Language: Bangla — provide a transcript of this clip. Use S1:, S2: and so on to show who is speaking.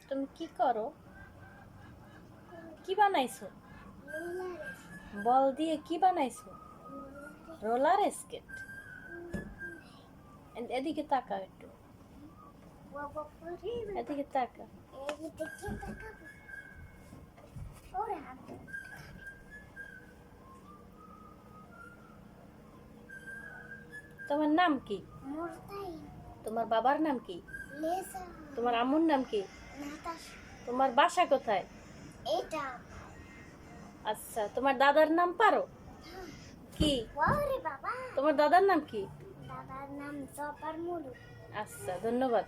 S1: তুমি কি করো? কি বানাইছো? বল দিয়ে কি বানাইছো? রোলার স্কেট। এদিকে তাকা একটু, এদিকে তাকা। তোমার নাম কি? তোমার বাবার নাম কি? তোমার আম্মুর নাম কি? তোমার বাসা কোথায়? আচ্ছা, তোমার দাদার নাম পারো? কি? তোমার দাদার নাম কি?
S2: দাদার নাম জপার মুলু।
S1: আচ্ছা, ধন্যবাদ।